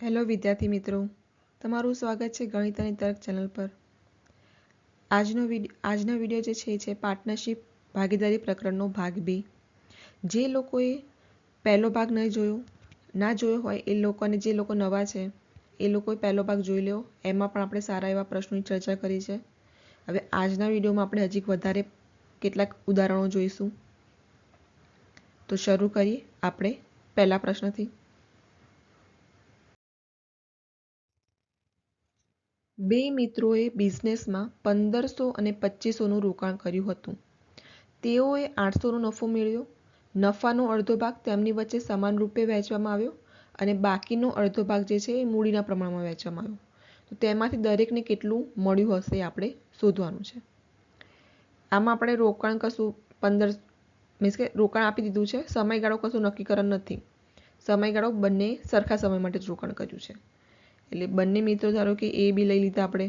Hello વિદ્યાર્થી મિત્રો, તમારું સ્વાગત છે ગણિત અને તર્ક ચેનલ પર। આજનો વિડીયો જે છે પાર્ટનરશિપ ભાગીદારી પ્રકરણનો ભાગ 2। જે લોકોએ પહેલો ભાગ ના જોયો હોય એ લોકોને, જે લોકો નવા છે એ લોકોએ પહેલો ભાગ જોઈ લો। એમાં પણ આપણે સારા એવા પ્રશ્નોની ચર્ચા કરી છે। હવે આજના વિડીયોમાં આપણે હજી વધારે કેટલાક ઉદાહરણો જોઈશું। તો શરૂ કરીએ આપણે પહેલા પ્રશ્નથી। બે મિત્રોએ બિઝનેસમાં 1500 અને 2500નું રોકાણ કર્યું હતું। તેઓએ 800નો નફો મેળવ્યો। નફાનો અડધો ભાગ તેમની વચ્ચે સમાન રૂપે વહેંચવામાં આવ્યો અને બાકીનો અડધો ભાગ જે છે એ મૂડીના પ્રમાણમાં વહેંચવામાં આવ્યો। તો તેમાંથી દરેકને કેટલું મળ્યું હશે એ આપણે શોધવાનું છે। આમાં આપણે રોકાણ કશું 15 મીન્સ કે રોકાણ આપી દીધું છે, સમયગાળો કશું નક્કી કરવાનો નથી। સમયગાળો બંને સરખા સમય માટે જ રોકાણ કર્યું છે। એટલે બંને મિત્રો ધારો કે એ બી લઈ લીધા આપણે,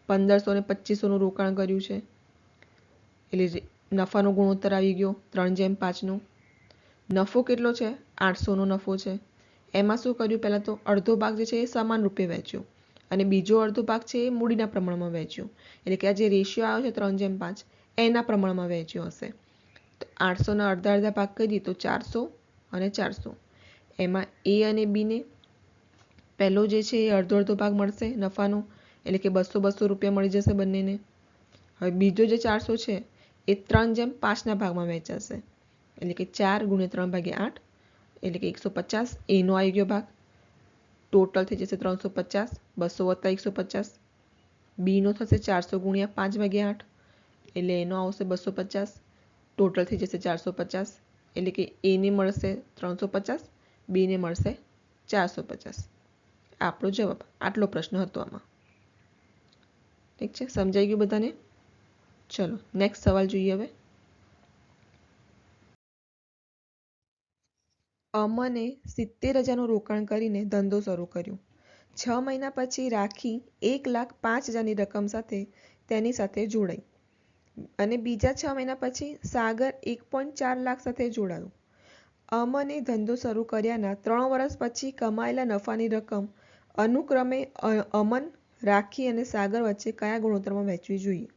1500 અને 2500નું રોકાણ કર્યું છે એટલે નફાનો ગુણોત્તર આવી ગયો 3:5નો। નફો કેટલો છે? 800નો નફો છે। એમાં શું કર્યું? પહેલાં તો અડધો ભાગ જે છે એ સમાન રૂપે વહેંચ્યો અને બીજો અડધો ભાગ છે એ મૂડીના પ્રમાણમાં વહેંચ્યો। એટલે કે આ જે રેશિયો આવ્યો છે 3:5 એના પ્રમાણમાં વહેંચ્યો હશે। તો 800ના અડધા ભાગ કરી તો 400 અને 400। એમાં એ અને બીને પહેલો જે છે એ અડધો ભાગ મળશે નફાનો, એટલે કે 200 રૂપિયા મળી જશે બંનેને। હવે બીજો જે 400 છે એ 3:5ના ભાગમાં વહેંચાશે, એટલે કે 4 × 3/8 એટલે કે 150। એનો આવી ગયો ભાગ, ટોટલ થઈ જશે 350, 200 + 150। બીનો થશે 400 × 5/8 એટલે એનો આવશે 250, ટોટલ થઈ જશે 450। એટલે કે એને મળશે 350, બીને મળશે 450। આપણો જવાબ આટલો પ્રશ્ન હતો આમાં। ઠીક છે, સમજાઈ ગયું બધાને? ચલો નેક્સ્ટ સવાલ જોઈએ હવે। અમને 70,000નું રોકાણ કરીને ધંધો શરૂ કર્યો। 6 મહિના પછી રાખી 1,05,000ની રકમ સાથે તેની સાથે જોડાઈ અને બીજા 6 મહિના પછી સાગર 1.4 લાખ સાથે જોડાયો। અમને ધંધો શરૂ કર્યાના 3 વર્ષ પછી કમાયેલા નફાની રકમ અનુક્રમે અમન, રાખી અને સાગર વચ્ચે કયા ગુણોત્તરમાં વહેંચવી જોઈએ?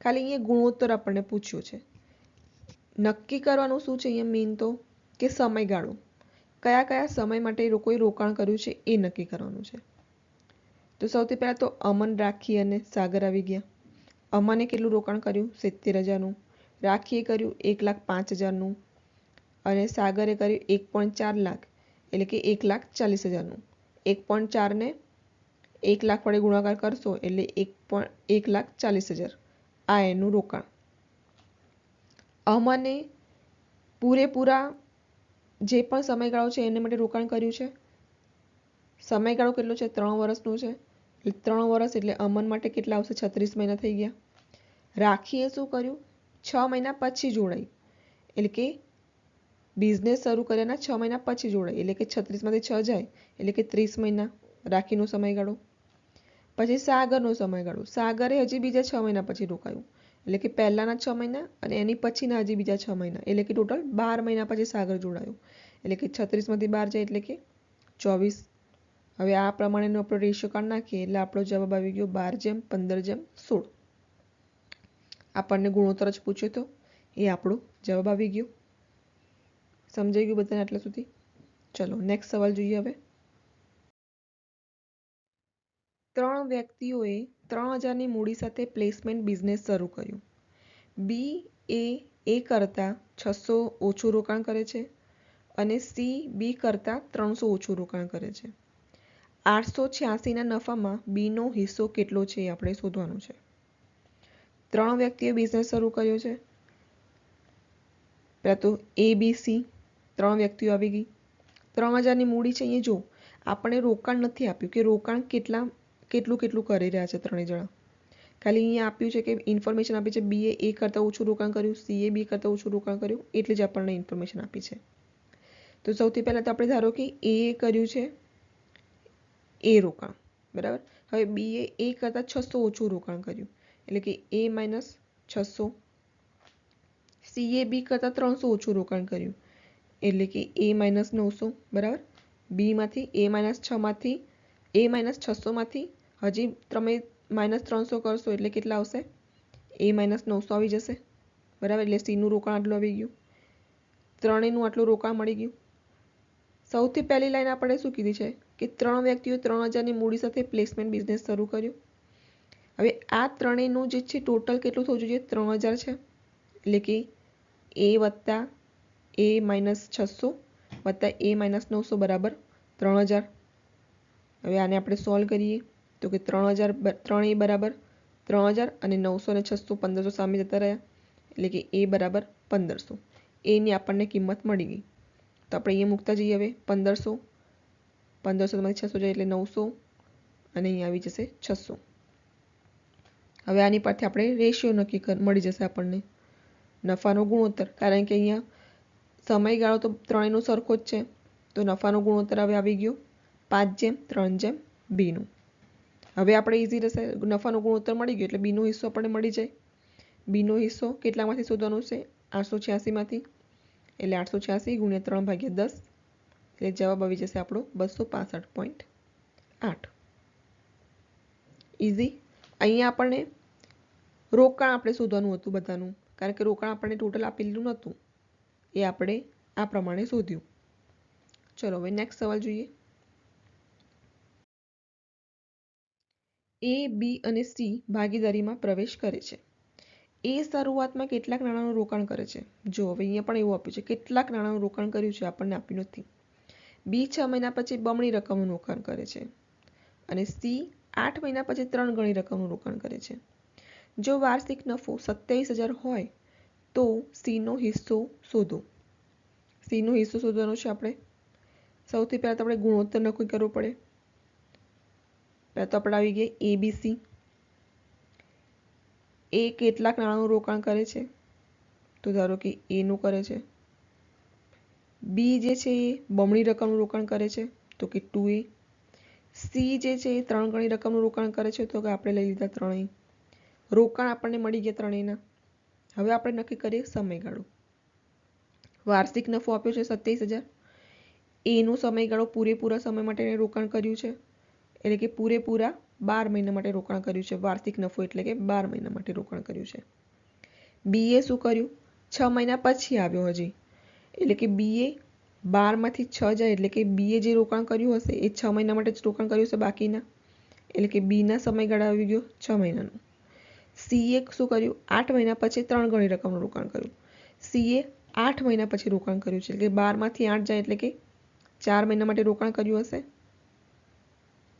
ખાલી અહીંયા ગુણોત્તર આપણને પૂછ્યો છે। નક્કી કરવાનું શું છે અહીંયા મેઇન તો કે સમયગાળો, કયા કયા સમય માટે લોકોએ રોકાણ કર્યું છે એ નક્કી કરવાનું છે। તો સૌથી પહેલાં તો અમન, રાખી અને સાગર આવી ગયા। અમને કેટલું રોકાણ કર્યું? 70,000નું। રાખીએ કર્યું 1,05,000નું અને સાગરે કર્યું 1.4 લાખ એટલે કે 1,40,000નું। 1.4ને 1 લાખ વડે ગુણાકાર કરશો એટલે 1,40,000 આ એનું રોકાણ। અમને પૂરેપૂરા જે પણ સમયગાળો છે એને માટે રોકાણ કર્યું છે। સમયગાળો કેટલો છે? 3 વર્ષનો છે એટલે 3 વર્ષ એટલે અમન માટે કેટલા આવશે? 36 મહિના થઈ ગયા। રાખીએ શું કર્યું? 6 મહિના પછી જોડાઈ, એટલે કે બિઝનેસ શરૂ કર્યાના 6 મહિના પછી જોડાઈ, એટલે કે 36માંથી 6 જાય એટલે કે 30 મહિના રાખીનો સમયગાળો। પછી સાગરનો સમયગાળો, સાગરે હજી બીજા 6 મહિના પછી રોકાયું, એટલે કે પહેલાના 6 મહિના અને એની પછીના હજી બીજા 6 મહિના એટલે કે ટોટલ 12 મહિના પછી સાગર જોડાયું, એટલે કે 36માંથી 12 જાય એટલે કે 24। હવે આ પ્રમાણેનો આપણો રેશિયો કાઢી નાખીએ એટલે આપણો જવાબ આવી ગયો 12:15:16। આપણને ગુણોત્તર જ પૂછ્યો તો એ આપણો જવાબ આવી ગયો। સમજાઈ ગયું બધાને આટલા સુધી? ચલો નેક્સ્ટ સવાલ જોઈએ હવે। 3 વ્યક્તિઓએ 3,000ની મૂડી સાથે પ્લેસમેન્ટ બિઝનેસ શરૂ કર્યું। બી એ કરતાં 600 ઓછું રોકાણ કરે છે અને સી બી કરતાં 300 ઓછું રોકાણ કરે છે। 886ના નફામાં બીનો હિસ્સો કેટલો છે એ આપણે શોધવાનું છે। 3 વ્યક્તિએ બિઝનેસ શરૂ કર્યો છે। પહેલાં તો એ બી સી 3 વ્યક્તિઓ આવી ગઈ। 3,000ની મૂડી છે। અહીંયા જો આપણે રોકાણ નથી આપ્યું કે રોકાણ કેટલું કરી રહ્યા છે ત્રણેય જણા, ખાલી અહીંયા આપ્યું છે કે ઇન્ફોર્મેશન આપી છે બીએ એ કરતાં ઓછું રોકાણ કર્યું, સીએ બી કરતાં ઓછું રોકાણ કર્યું, એટલી જ આપણને ઇન્ફોર્મેશન આપી છે। તો સૌથી પહેલાં તો આપણે ધારો કે એ કર્યું છે એ રોકાણ, બરાબર। હવે બીએ એ કરતાં 600 ઓછું રોકાણ કર્યું એટલે કે એ -600, સીએ બી કરતાં 300 ઓછું રોકાણ કર્યું એટલે કે એ -900, બરાબર। બી માંથી A-6 માંથી A-600 માંથી હજી તમે -300 કરશો એટલે કેટલા આવશે? A-900 આવી જશે, બરાબર. એટલે સીનું રોકાણ આટલું આવી ગયું, ત્રણેયનું આટલું રોકાણ મળી ગયું. સૌથી પહેલી લાઈન આપણે શું કીધી છે કે 3 વ્યક્તિઓ 3000ની મૂડી સાથે પ્લેસમેન્ટ બિઝનેસ શરૂ કર્યો. હવે આ ત્રણેયનું જે છે ટોટલ કેટલું થવું જોઈએ? 3000 છે, એટલે કે A વત્તા A-600 વત્તા A-900 બરાબર 3000. હવે આને આપણે સોલ્વ કરીએ તો કે 3000 ત્રણેય બરાબર 3000 અને 900 ને 600 1500 સામે જતા રહ્યા, એટલે કે A બરાબર 1500. એની આપણને કિંમત મળી ગઈ. તો આપણે અહીંયા મૂકતા જઈએ. હવે 1500 માંથી 600 જાય એટલે 900 અને અહીંયા આવી જશે 600. હવે આની પરથી આપણે રેશિયો નક્કી મળી જશે આપણને, નફાનો ગુણોત્તર. કારણ કે અહીંયા સમયગાળો તો ત્રણેયનો સરખો જ છે, તો નફાનો ગુણોત્તર હવે આવી ગયો 5:3:2નું. હવે આપણે ઇઝી રહેશે, નફાનો ગુણોત્તર મળી ગયો એટલે બીનો હિસ્સો આપણને મળી જાય. બીનો હિસ્સો કેટલામાંથી શોધવાનો છે? 886 માંથી, એટલે 886 ગુણ્યા 3/10, એટલે જવાબ આવી જશે આપણો 265.8. ઇઝી. અહીંયા આપણને રોકાણ આપણે શોધવાનું હતું બધાનું, કારણ કે રોકાણ આપણને ટોટલ આપેલું નહોતું, એ આપણે આ પ્રમાણે શોધ્યું. ચલો હવે નેક્સ્ટ સવાલ જોઈએ. A, B અને C ભાગીદારીમાં પ્રવેશ કરે છે. એ શરૂઆતમાં કેટલાક નાણાંનું રોકાણ કરે છે? જો હવે અહીંયા પણ એવું આપ્યું છે, કેટલાક નાણાંનું રોકાણ કર્યું છે, આપણને આપ્યું નથી. B 6 મહિના પછી બમણી રકમનું રોકાણ કરે છે અને C 8 મહિના પછી 3 ગણી રકમનું રોકાણ કરે છે. જો વાર્ષિક નફો 27,000 હોય તો C નો હિસ્સો શોધો. C નો હિસ્સો શોધવાનો છે આપણે. સૌથી પહેલાં તો આપણે ગુણોત્તર નક્કી કરવો પડે. પહેલાં તો આપણે આવી ગયા ABC. એ કેટલાક નાણાંનું રોકાણ કરે છે? તો ધારો કે A નું કરે છે. B જે છે એ બમણી રકમનું રોકાણ કરે છે, તો કે 2A. C જે છે એ 3 ગણી રકમનું રોકાણ કરે છે, તો કે આપણે લઈ લીધા 3A. રોકાણ આપણને મળી ગયા ત્રણેયના. હવે આપણે નક્કી કરીએ સમયગાળો. વાર્ષિક નફો આપ્યો છે 27,000. એનો સમયગાળો પૂરેપૂરા સમય માટે રોકાણ કર્યું છે, એટલે કે પૂરેપૂરા 12 મહિના માટે રોકાણ કર્યું છે. વાર્ષિક નફો એટલે કે 12 મહિના માટે રોકાણ કર્યું છે. બીએ શું કર્યું? 6 મહિના પછી આવ્યો હજી, એટલે કે બીએ 12 માંથી 6 જાય એટલે કે બીએ જે રોકાણ કર્યું હશે એ 6 મહિના માટે જ રોકાણ કર્યું છે બાકીના, એટલે કે બીના સમયગાળા આવી ગયો 6 મહિનાનો. સીએ શું કર્યું? 8 મહિના પછી 3 ગણી રકમનું રોકાણ કર્યું. સીએ 8 મહિના પછી રોકાણ કર્યું છે, એટલે કે 12 માંથી 8 જાય એટલે કે 4 મહિના માટે રોકાણ કર્યું હશે.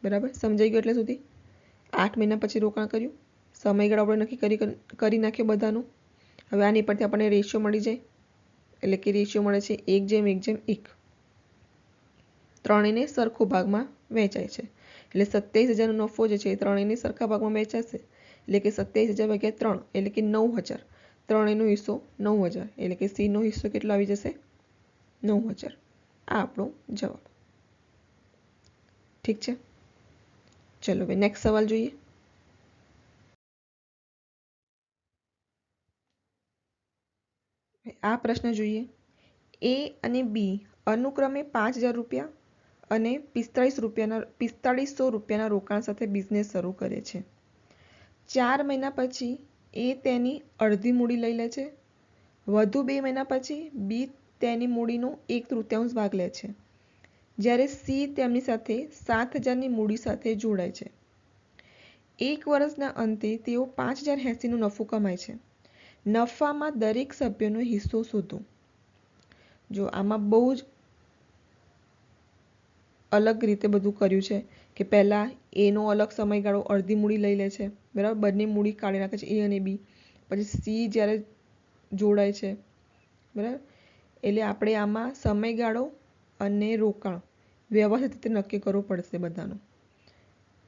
બરાબર, સમજાઈ ગયું એટલે સુધી? 8 મહિના પછી રોકાણ કર્યું. સમયગાળો આપણે નક્કી કરી નાખ્યો બધાનું. હવે આની પરથી આપણને રેશિયો મળી જાય, એટલે કે રેશિયો મળે છે 1:1:1. ત્રણેયને સરખો ભાગમાં વહેંચાય છે, એટલે 27,000નો નફો જે છે એ ત્રણેયને સરખા ભાગમાં વહેંચાશે, એટલે કે 27,000 ભાગ્યા 3 એટલે કે 9,000. ત્રણેયનો હિસ્સો 9,000, એટલે કે C નો હિસ્સો કેટલો આવી જશે? 9,000. આ આપણો જવાબ. ઠીક છે, ચલો હવે નેક્સ્ટ સવાલ જોઈએ. આ પ્રશ્ન જોઈએ. A અને B અનુક્રમે 5,000 રૂપિયા અને 4500 રૂપિયાના રોકાણ સાથે બિઝનેસ શરૂ કરે છે. 4 મહિના પછી A તેની અડધી મૂડી લઈ લે છે. વધુ 2 મહિના પછી B તેની મૂડીનો 1/3 ભાગ લે છે, જ્યારે C તેમની સાથે 7,000ની મૂડી સાથે જોડાય છે. 1 વર્ષના અંતે તેઓ 5,080નો નફો કમાય છે. નફામાં દરેક સભ્યનો હિસ્સો શોધો. જો આમાં બહુ જ અલગ રીતે બધું કર્યું છે કે પહેલાં એનો અલગ સમયગાળો અડધી મૂડી લઈ લે છે, બરાબર, બંને મૂડી કાઢી નાખે છે A અને B. પછી C જ્યારે જોડાય છે, બરાબર, એટલે આપણે આમાં સમયગાળો અને રોકાણ વ્યવસ્થિત રીતે નક્કી કરવું પડશે બધાનું.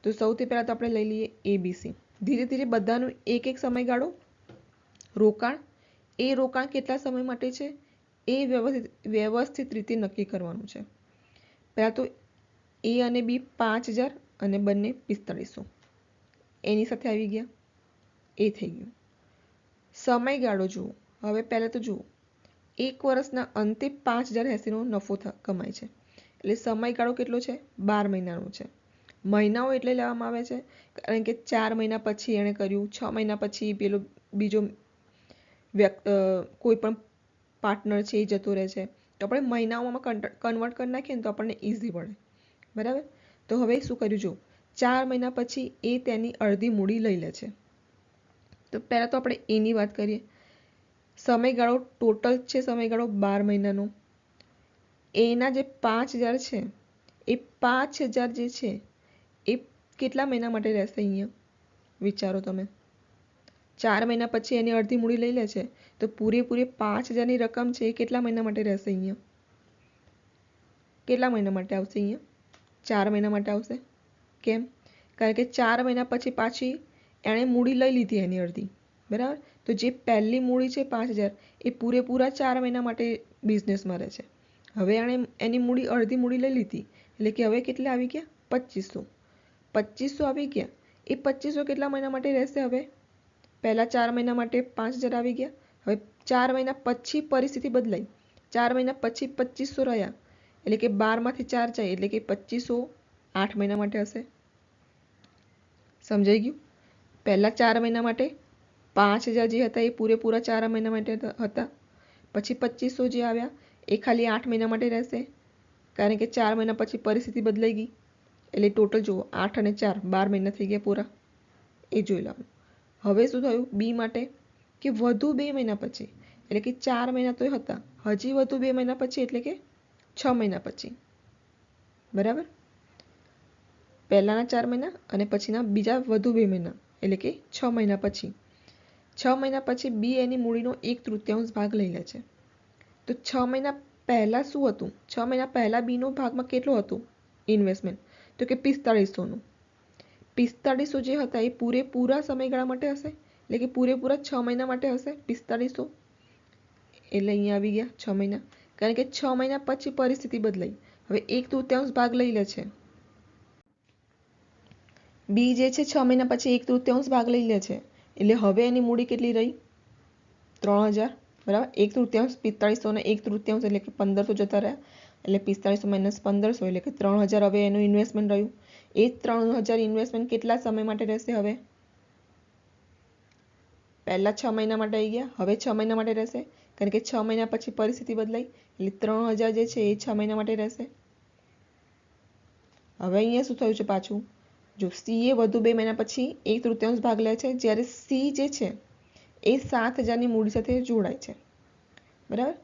તો સૌથી પહેલાં તો આપણે લઈ લઈએ ABC. ધીરે ધીરે બધાનું એક એક સમયગાળો, રોકાણ, એ રોકાણ કેટલા સમય માટે છે એ વ્યવસ્થિત રીતે નક્કી કરવાનું છે. પહેલાં તો A અને B 5,000 અને બંને 4500 એની સાથે આવી ગયા, એ થઈ ગયું. સમયગાળો જુઓ. હવે પહેલાં તો જુઓ, 1 વર્ષના અંતે 5,080નો નફો કમાય છે, એટલે સમયગાળો કેટલો છે? 12 મહિનાનો છે. મહિનાઓ એટલે લેવામાં આવે છે કારણ કે 4 મહિના પછી એણે કર્યું, 6 મહિના પછી પેલો બીજો કોઈ પણ પાર્ટનર છે એ જતો રહે છે, તો આપણે મહિનાઓમાં કન્વર્ટ કરી નાખીએ ને તો આપણને ઇઝી પડે. બરાબર. તો હવે શું કર્યું? જો 4 મહિના પછી એ તેની અડધી મૂડી લઈ લે છે. તો પહેલાં તો આપણે એની વાત કરીએ. સમયગાળો ટોટલ છે સમયગાળો 12 મહિનાનો. એના જે 5000 છે એ 5000 જે છે એ કેટલા મહિના માટે રહેશે? અહીંયા વિચારો તમે. 4 મહિના પછી એની અડધી મૂડી લઈ લે છે તો પૂરેપૂરી 5000ની રકમ છે એ કેટલા મહિના માટે રહેશે? અહીંયા કેટલા મહિના માટે આવશે? અહીંયા 4 મહિના માટે આવશે. કેમ? કારણ કે 4 મહિના પછી પાછી એણે મૂડી લઈ લીધી એની અડધી. બરાબર. તો જે પહેલી મૂડી છે 5000 એ પૂરેપૂરા 4 મહિના માટે બિઝનેસમાં રહે છે. હવે એણે એની મૂડી અડધી મૂડી લઈ લીધી એટલે કે હવે કેટલા આવી ગયા? 2500 આવી ગયા. એ 2500 કેટલા મહિના માટે રહેશે? હવે પહેલા 4 મહિના માટે 5000 આવી ગયા. હવે 4 મહિના પછી પરિસ્થિતિ બદલાઈ. 4 મહિના પછી 2500 રહ્યા એટલે કે 12માંથી 4 જાય એટલે કે 2500 8 મહિના માટે હશે. સમજાઈ ગયું? પહેલા 4 મહિના માટે 5000 જે હતા એ પૂરેપૂરા 4 મહિના માટે હતા. પછી 2500 જે આવ્યા એ ખાલી 8 મહિના માટે રહેશે કારણ કે 4 મહિના પછી પરિસ્થિતિ બદલાઈ ગઈ. એટલે ટોટલ જુઓ 8 અને 4 12 મહિના થઈ ગયા પૂરા. એ જોઈ લેવાનું. હવે શું થયું બી માટે? કે વધુ 2 મહિના પછી એટલે કે 4 મહિના તો હતા, હજી વધુ 2 મહિના પછી એટલે કે 6 મહિના પછી. બરાબર. પહેલાના 4 મહિના અને પછીના બીજા વધુ 2 મહિના એટલે કે 6 મહિના પછી. 6 મહિના પછી બી એની મૂડીનો 1/3 ભાગ લઈ લે છે. તો 6 મહિના પહેલાં શું હતું? 6 મહિના પહેલાં બીનો ભાગમાં કેટલું હતું ઇન્વેસ્ટમેન્ટ? તો કે 4500નું. 4500 જે હતા એ પૂરેપૂરા સમયગાળા માટે હશે એટલે કે પૂરેપૂરા 6 મહિના માટે હશે 4500. એટલે અહીંયા આવી ગયા 6 મહિના કારણ કે 6 મહિના પછી પરિસ્થિતિ બદલાઈ. હવે 1/3 ભાગ લઈ લે છે. બી જે છે 6 મહિના પછી 1/3 ભાગ લઈ લે છે એટલે હવે એની મૂડી કેટલી રહી? 3000. બરાબર. 1/3 4500 ને 1/3 એટલે કે 1500 જતા રહ્યા એટલે 4500 - 1500 એટલે કે 3000 હવે એનું ઇન્વેસ્ટમેન્ટ રહ્યું. એ 3000 ઇન્વેસ્ટમેન્ટ કેટલા સમય માટે રહેશે? હવે પહેલા 6 મહિના માટે આવી ગયા, હવે 6 મહિના માટે રહેશે કારણ કે 6 મહિના પછી પરિસ્થિતિ બદલાઈ એટલે 3000 જે છે એ 6 મહિના માટે રહેશે. હવે અહીંયા શું થયું છે પાછું? જો સી એ વધુ 2 મહિના પછી 1/3 ભાગ લે છે જ્યારે સી જે છે એ 7000ની મૂડી સાથે જોડાય છે. બરાબર.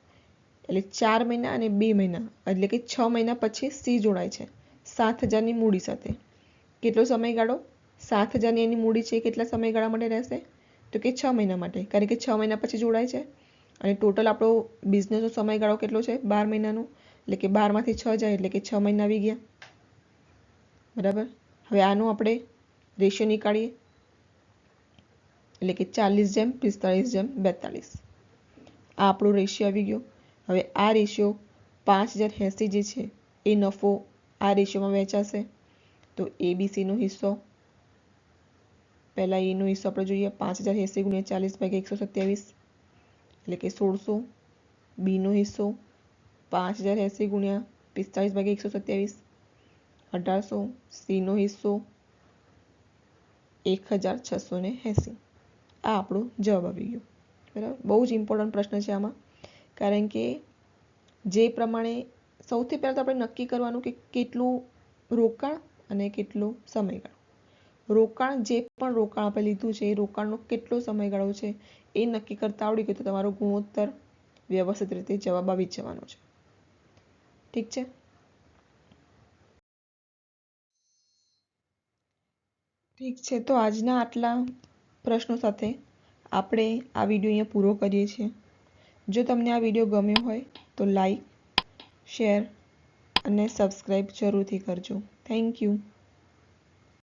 એટલે 4 મહિના અને 2 મહિના એટલે કે 6 મહિના પછી સી જોડાય છે 7000ની મૂડી સાથે. કેટલો સમયગાળો? 7000ની એની મૂડી છે કેટલા સમયગાળા માટે રહેશે? તો કે 6 મહિના માટે કારણ કે 6 મહિના પછી જોડાય છે. અને ટોટલ આપણો બિઝનેસનો સમયગાળો કેટલો છે? 12 મહિનાનો એટલે કે 12માંથી 6 જાય એટલે કે 6 મહિના આવી ગયા. બરાબર. હવે આનું આપણે રેશિયો નીકાળીએ એટલે કે 40:45:42. આ આપણો રેશિયો આવી ગયો. હવે આ રેશિયો 5080 જે છે એ નફો આ રેશિયોમાં વહેંચાશે. તો એબીસીનો હિસ્સો પહેલાં એનો હિસ્સો આપણે જોઈએ 5080 × 40/127 એટલે કે 1600. બીનો હિસ્સો 5080 × 45/127 1800. સીનો હિસ્સો 1680. આ આપણો જવાબ આવી ગયો. બરાબર. બહુ જ ઇમ્પોર્ટન્ટ પ્રશ્ન છે આમાં કારણ કે જે પ્રમાણે સૌથી પહેલાં તો આપણે નક્કી કરવાનું કે કેટલું રોકાણ અને કેટલો સમયગાળો. રોકાણ જે પણ રોકાણ આપણે લીધું છે એ રોકાણનો કેટલો સમયગાળો છે એ નક્કી કરતા આવડી ગયું તો તમારો ગુણોત્તર વ્યવસ્થિત રીતે જવાબ આવી જ જવાનો છે. ઠીક છે. ઠીક છે. તો આજના આટલા પ્રશ્નો સાથે આપણે આ વિડીયો અહીંયા પૂરો કરીએ છીએ. જો તમને આ વિડીયો ગમ્યો હોય તો લાઈક, શેર અને સબસ્ક્રાઈબ જરૂરથી કરજો. Thank you.